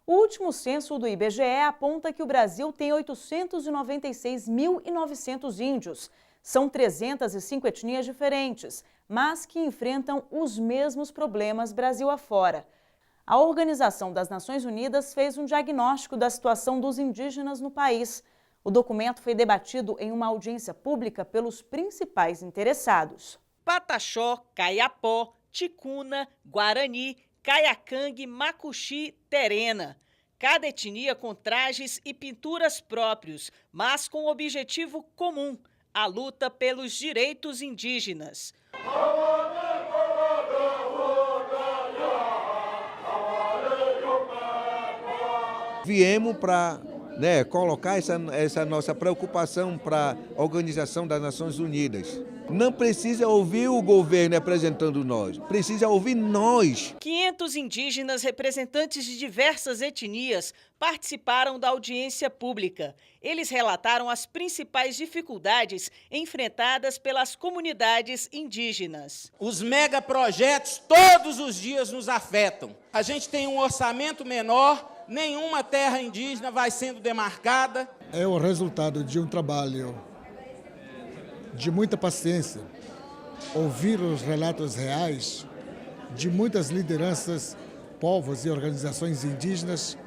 O último censo do IBGE aponta que o Brasil tem 896.900 índios. São 305 etnias diferentes, mas que enfrentam os mesmos problemas Brasil afora. A Organização das Nações Unidas fez um diagnóstico da situação dos indígenas no país. O documento foi debatido em uma audiência pública pelos principais interessados. Pataxó, Kayapó, Ticuna, Guarani, Kayacang, Macuxi, Terena. Cada etnia com trajes e pinturas próprios, mas com objetivo comum: a luta pelos direitos indígenas. Viemos para colocar essa nossa preocupação para a Organização das Nações Unidas. Não precisa ouvir o governo representando nós, precisa ouvir nós. 500 indígenas representantes de diversas etnias participaram da audiência pública. Eles relataram as principais dificuldades enfrentadas pelas comunidades indígenas. Os megaprojetos todos os dias nos afetam. A gente tem um orçamento menor, nenhuma terra indígena vai sendo demarcada. É o resultado de um trabalho de muita paciência, ouvir os relatos reais de muitas lideranças, povos e organizações indígenas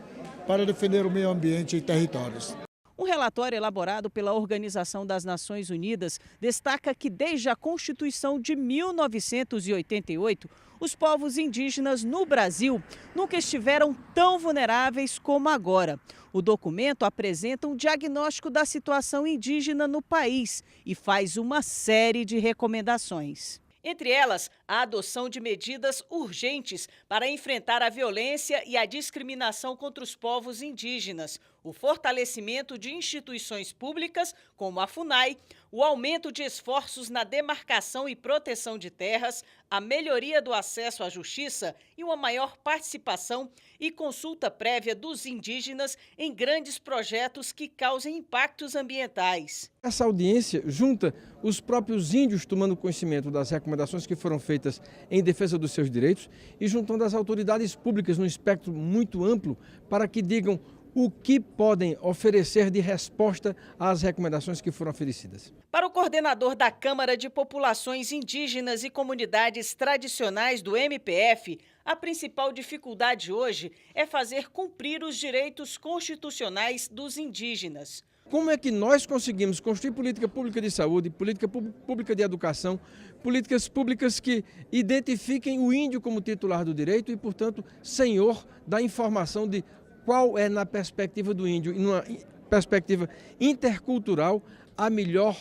para defender o meio ambiente e territórios. Um relatório elaborado pela Organização das Nações Unidas destaca que desde a Constituição de 1988, os povos indígenas no Brasil nunca estiveram tão vulneráveis como agora. O documento apresenta um diagnóstico da situação indígena no país e faz uma série de recomendações. Entre elas, a adoção de medidas urgentes para enfrentar a violência e a discriminação contra os povos indígenas, o fortalecimento de instituições públicas, como a FUNAI, o aumento de esforços na demarcação e proteção de terras, a melhoria do acesso à justiça e uma maior participação e consulta prévia dos indígenas em grandes projetos que causem impactos ambientais. Essa audiência junta os próprios índios tomando conhecimento das recomendações que foram feitas em defesa dos seus direitos e juntando as autoridades públicas num espectro muito amplo para que digam o que podem oferecer de resposta às recomendações que foram oferecidas. Para o coordenador da Câmara de Populações Indígenas e Comunidades Tradicionais do MPF, a principal dificuldade hoje é fazer cumprir os direitos constitucionais dos indígenas. Como é que nós conseguimos construir política pública de saúde, política pública de educação, políticas públicas que identifiquem o índio como titular do direito e, portanto, senhor da informação de qual é, na perspectiva do índio e numa perspectiva intercultural, a melhor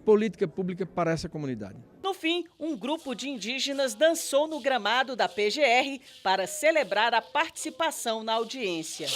política pública para essa comunidade. No fim, um grupo de indígenas dançou no gramado da PGR para celebrar a participação na audiência.